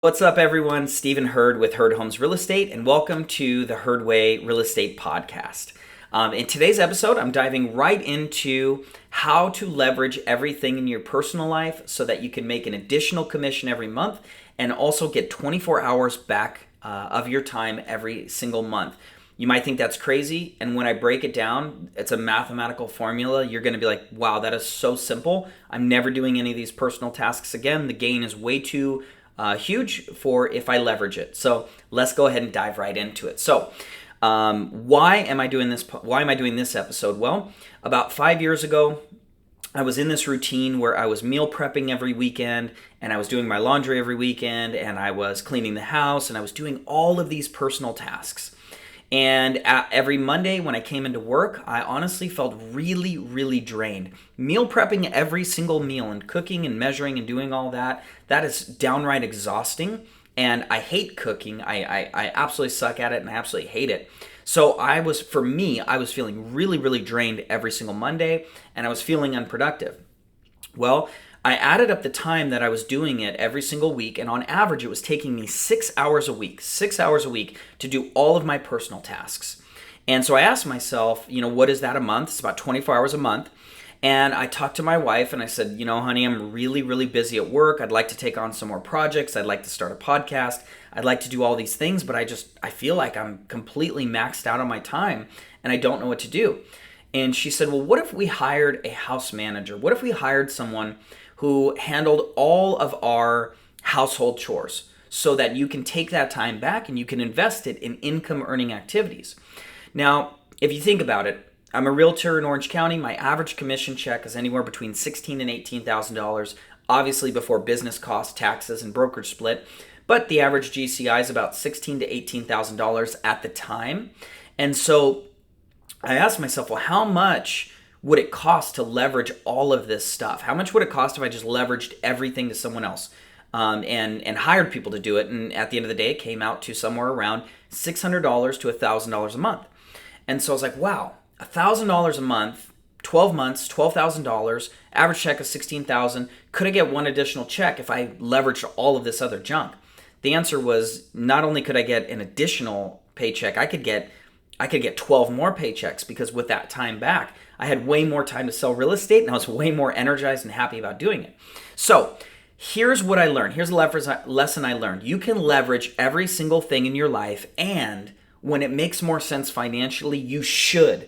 What's up, everyone? Stephen Hurd with Hurd Homes Real Estate, and welcome to the Hurd Way Real Estate Podcast. In today's episode, I'm diving right into how to leverage everything in your personal life so that you can make an additional commission every month and also get 24 hours back of your time every single month. You might think that's crazy, and when I break it down, it's a mathematical formula. You're going to be like, wow, that is so simple. I'm never doing any of these personal tasks again. The gain is way too huge for if I leverage it. So let's go ahead and dive right into it. So why am I doing this? Why am I doing this episode? Well, about 5 years ago, I was in this routine where I was meal prepping every weekend, and I was doing my laundry every weekend, and I was cleaning the house, and I was doing all of these personal tasks. And every Monday when I came into work, I honestly felt really, really drained. Meal prepping every single meal and cooking and measuring and doing all that, that is downright exhausting. And I hate cooking. I absolutely suck at it and I absolutely hate it. So I was feeling really, really drained every single Monday, and I was feeling unproductive. Well, I added up the time that I was doing it every single week, and on average, it was taking me 6 hours a week, to do all of my personal tasks. And so I asked myself, what is that a month? It's about 24 hours a month. And I talked to my wife and I said, honey, I'm really, really busy at work. I'd like to take on some more projects. I'd like to start a podcast. I'd like to do all these things, but I feel like I'm completely maxed out on my time and I don't know what to do. And she said, well, what if we hired a house manager? What if we hired someone who handled all of our household chores so that you can take that time back and you can invest it in income earning activities? Now, if you think about it, I'm a realtor in Orange County. My average commission check is anywhere between $16,000 and $18,000, obviously before business costs, taxes, and brokerage split. But the average GCI is about $16,000 to $18,000 at the time. And so I asked myself, well, how much would it cost to leverage all of this stuff? How much would it cost if I just leveraged everything to someone else and hired people to do it? And at the end of the day, it came out to somewhere around $600 to $1,000 a month. And so I was like, wow, $1,000 a month, 12 months, $12,000, average check of $16,000. Could I get one additional check if I leveraged all of this other junk? The answer was not only could I get an additional paycheck, I could get 12 more paychecks, because with that time back, I had way more time to sell real estate and I was way more energized and happy about doing it. So here's what I learned. Here's a lesson I learned. You can leverage every single thing in your life, and when it makes more sense financially, you should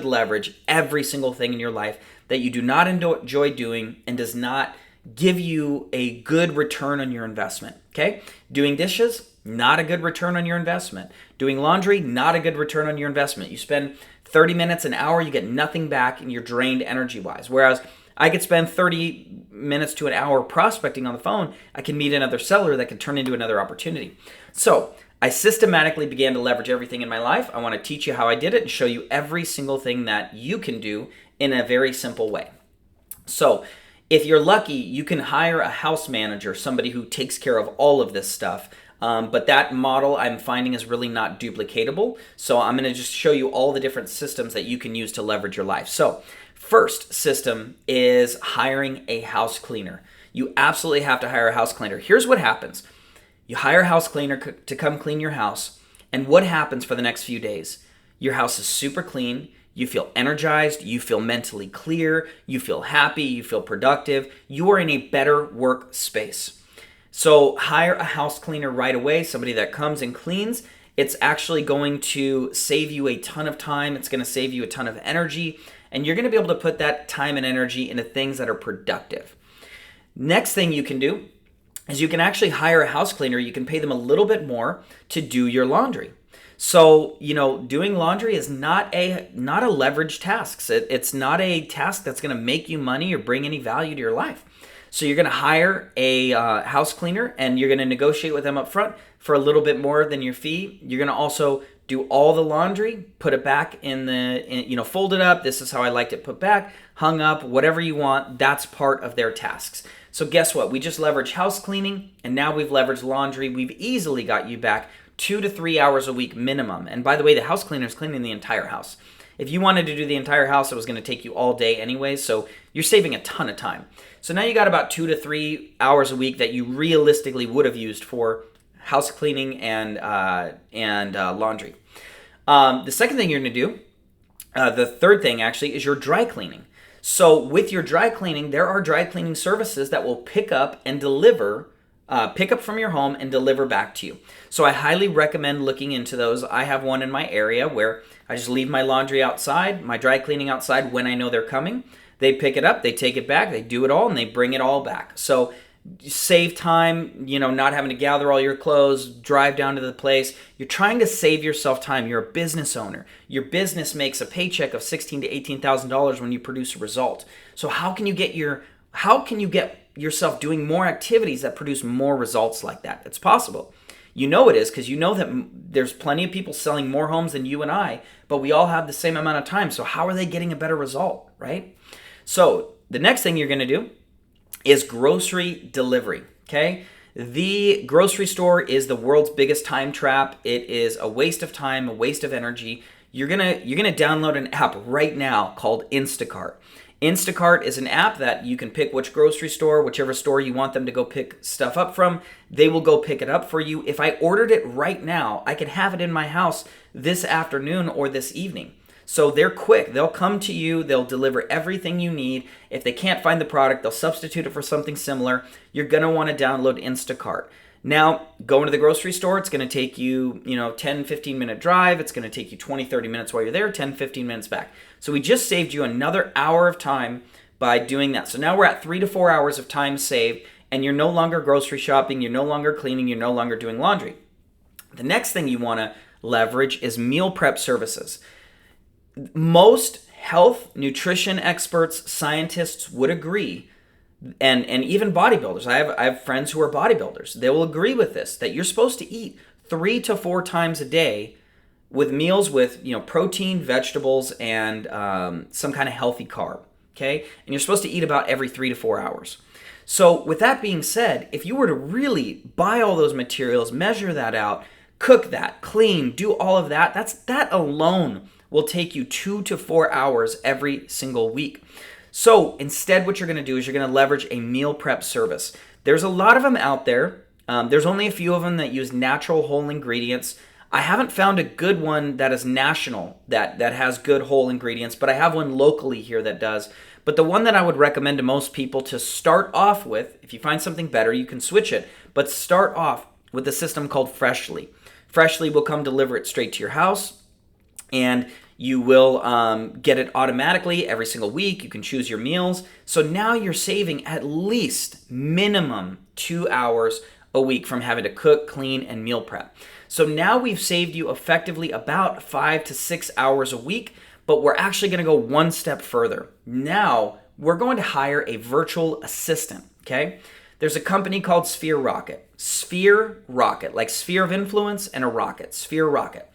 leverage every single thing in your life that you do not enjoy doing and does not give you a good return on your investment. Okay? Doing dishes, not a good return on your investment. Doing laundry, not a good return on your investment. You spend 30 minutes, an hour, you get nothing back and you're drained energy-wise. Whereas I could spend 30 minutes to an hour prospecting on the phone. I can meet another seller that could turn into another opportunity. So I systematically began to leverage everything in my life. I want to teach you how I did it and show you every single thing that you can do in a very simple way. So if you're lucky, you can hire a house manager, somebody who takes care of all of this stuff. But that model I'm finding is really not duplicatable. So I'm going to just show you all the different systems that you can use to leverage your life. So first system is hiring a house cleaner. You absolutely have to hire a house cleaner. Here's what happens. You hire a house cleaner to come clean your house. And what happens for the next few days? Your house is super clean. You feel energized. You feel mentally clear. You feel happy. You feel productive. You are in a better work space. So hire a house cleaner right away, somebody that comes and cleans. It's actually going to save you a ton of time. It's going to save you a ton of energy. And you're going to be able to put that time and energy into things that are productive. Next thing you can do is you can actually hire a house cleaner. You can pay them a little bit more to do your laundry. So, doing laundry is not a leveraged task. It's not a task that's going to make you money or bring any value to your life. So you're going to hire a house cleaner and you're going to negotiate with them up front for a little bit more than your fee. You're going to also do all the laundry, put it back fold it up. This is how I liked it put back, hung up, whatever you want. That's part of their tasks. So guess what? We just leveraged house cleaning and now we've leveraged laundry. We've easily got you back 2 to 3 hours a week minimum. And by the way, the house cleaner is cleaning the entire house. If you wanted to do the entire house, it was going to take you all day anyway, so you're saving a ton of time. So now you got about 2 to 3 hours a week that you realistically would have used for house cleaning and laundry. The second thing you're going to do, the third thing actually, is your dry cleaning. So with your dry cleaning, there are dry cleaning services that will pick up and deliver, pick up from your home and deliver back to you. So I highly recommend looking into those. I have one in my area where I just leave my laundry outside, my dry cleaning outside when I know they're coming. They pick it up, they take it back, they do it all, and they bring it all back. So save time, not having to gather all your clothes, drive down to the place. You're trying to save yourself time. You're a business owner. Your business makes a paycheck of $16,000 to $18,000 when you produce a result. So how can you get yourself doing more activities that produce more results like that? It's possible. You know it is, because you know that there's plenty of people selling more homes than you and I, but we all have the same amount of time. So how are they getting a better result, right? So the next thing you're going to do is grocery delivery, okay? The grocery store is the world's biggest time trap. It is a waste of time, a waste of energy. You're gonna download an app right now called Instacart. Instacart is an app that you can pick which grocery store, whichever store you want them to go pick stuff up from. They will go pick it up for you. If I ordered it right now, I can have it in my house this afternoon or this evening. So they're quick. They'll come to you. They'll deliver everything you need. If they can't find the product, they'll substitute it for something similar. You're going to want to download Instacart. Now, going to the grocery store, it's going to take you, 10, 15-minute drive. It's going to take you 20, 30 minutes while you're there, 10, 15 minutes back. So we just saved you another hour of time by doing that. So now we're at 3 to 4 hours of time saved, and you're no longer grocery shopping, you're no longer cleaning, you're no longer doing laundry. The next thing you want to leverage is meal prep services. Most health, nutrition experts, scientists would agree, and even bodybuilders. I have friends who are bodybuilders. They will agree with this, that you're supposed to eat 3 to 4 times a day with meals with protein, vegetables, and some kind of healthy carb. Okay, and you're supposed to eat about every 3 to 4 hours. So with that being said, if you were to really buy all those materials, measure that out, cook that, clean, do all of that, that alone will take you 2 to 4 hours every single week. So instead, what you're going to do is you're going to leverage a meal prep service. There's a lot of them out there. There's only a few of them that use natural whole ingredients. I haven't found a good one that is national, that has good whole ingredients, but I have one locally here that does. But the one that I would recommend to most people to start off with, if you find something better, you can switch it, but start off with a system called Freshly. Freshly will come deliver it straight to your house, and you will get it automatically every single week. You can choose your meals. So now you're saving at least minimum 2 hours a week from having to cook, clean, and meal prep. So now we've saved you effectively about 5 to 6 hours a week, but we're actually going to go one step further. Now we're going to hire a virtual assistant, okay? There's a company called Sphere Rocket. Sphere Rocket, like sphere of influence and a rocket, Sphere Rocket.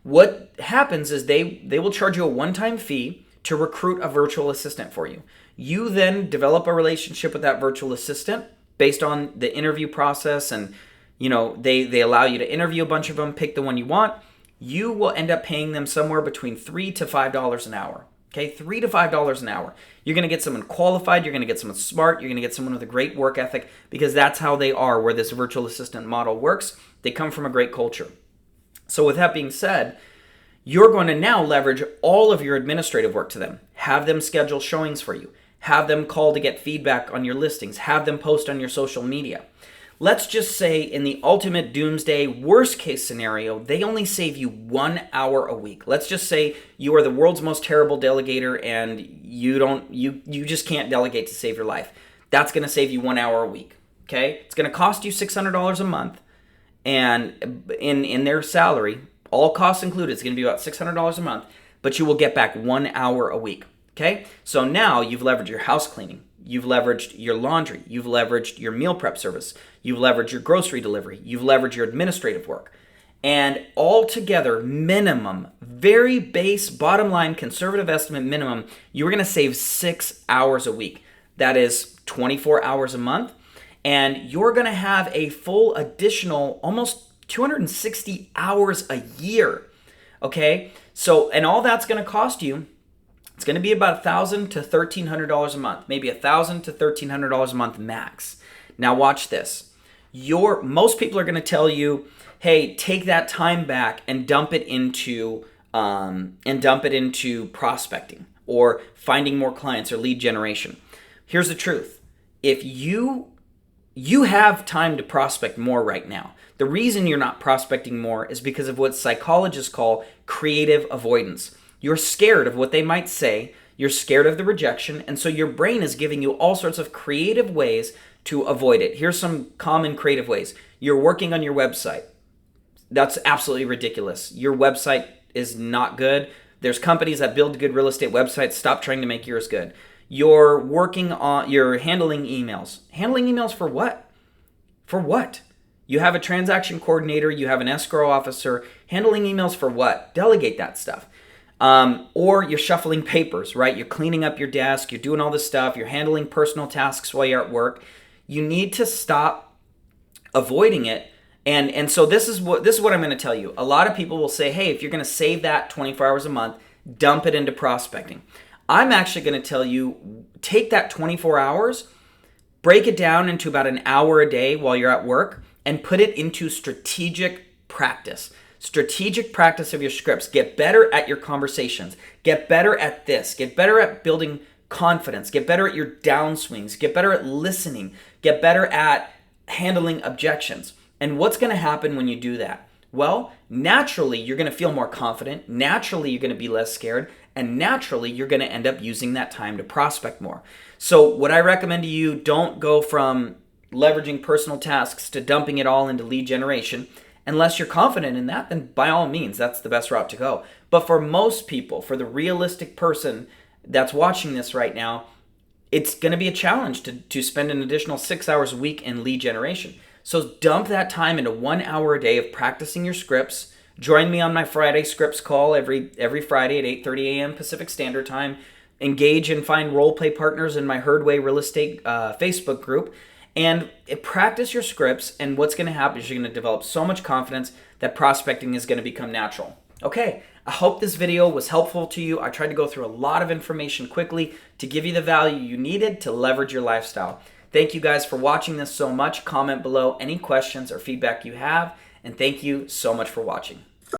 What happens is they will charge you a one-time fee to recruit a virtual assistant for you. You then develop a relationship with that virtual assistant based on the interview process, and they allow you to interview a bunch of them, pick the one you want. You will end up paying them somewhere between $3 to $5 an hour. Okay, $3 to $5 an hour. You're going to get someone qualified, you're going to get someone smart, you're going to get someone with a great work ethic, because that's how they are, where this virtual assistant model works. They come from a great culture. So with that being said, you're going to now leverage all of your administrative work to them. Have them schedule showings for you. Have them call to get feedback on your listings. Have them post on your social media. Let's just say in the ultimate doomsday worst case scenario, they only save you 1 hour a week. Let's just say you are the world's most terrible delegator and you just can't delegate to save your life. That's going to save you 1 hour a week. Okay? It's going to cost you $600 a month. And in their salary, all costs included, it's going to be about $600 a month, but you will get back 1 hour a week, okay? So now you've leveraged your house cleaning, you've leveraged your laundry, you've leveraged your meal prep service, you've leveraged your grocery delivery, you've leveraged your administrative work, and all together, minimum, very base, bottom line, conservative estimate minimum, you're going to save 6 hours a week. That is 24 hours a month. And you're going to have a full additional almost 260 hours a year Okay? So, and all that's going to cost you, it's going to be about $1,000 to $1,300 a month, maybe $1,000 to $1,300 a month max. Now watch this. Most people are going to tell you, hey, take that time back and dump it into prospecting or finding more clients or lead generation. Here's the truth. If you have time to prospect more right now. The reason you're not prospecting more is because of what psychologists call creative avoidance. You're scared of what they might say, you're scared of the rejection, and so your brain is giving you all sorts of creative ways to avoid it. Here's some common creative ways. You're working on your website. That's absolutely ridiculous. Your website is not good. There's companies that build good real estate websites. Stop trying to make yours good. You're handling emails. Handling emails for what? For what? You have a transaction coordinator, you have an escrow officer. Handling emails for what? Delegate that stuff. Or you're shuffling papers, right? You're cleaning up your desk, you're doing all this stuff, you're handling personal tasks while you're at work. You need to stop avoiding it. And so this is what I'm going to tell you. A lot of people will say, hey, if you're going to save that 24 hours a month, dump it into prospecting. I'm actually going to tell you, take that 24 hours, break it down into about an hour a day while you're at work, and put it into strategic practice. Strategic practice of your scripts. Get better at your conversations. Get better at this. Get better at building confidence. Get better at your downswings. Get better at listening. Get better at handling objections. And what's going to happen when you do that? Well, naturally, you're going to feel more confident. Naturally, you're going to be less scared. And naturally, you're going to end up using that time to prospect more. So what I recommend to you, don't go from leveraging personal tasks to dumping it all into lead generation. Unless you're confident in that, then by all means, that's the best route to go. But for most people, for the realistic person that's watching this right now, it's going to be a challenge to spend an additional 6 hours a week in lead generation. So dump that time into 1 hour a day of practicing your scripts. Join me on my Friday scripts call every Friday at 8:30 a.m. Pacific Standard Time. Engage and find role play partners in my Herd Way Real Estate Facebook group. And practice your scripts, and what's going to happen is you're going to develop so much confidence that prospecting is going to become natural. Okay, I hope this video was helpful to you. I tried to go through a lot of information quickly to give you the value you needed to leverage your lifestyle. Thank you guys for watching this so much. Comment below any questions or feedback you have, and thank you so much for watching.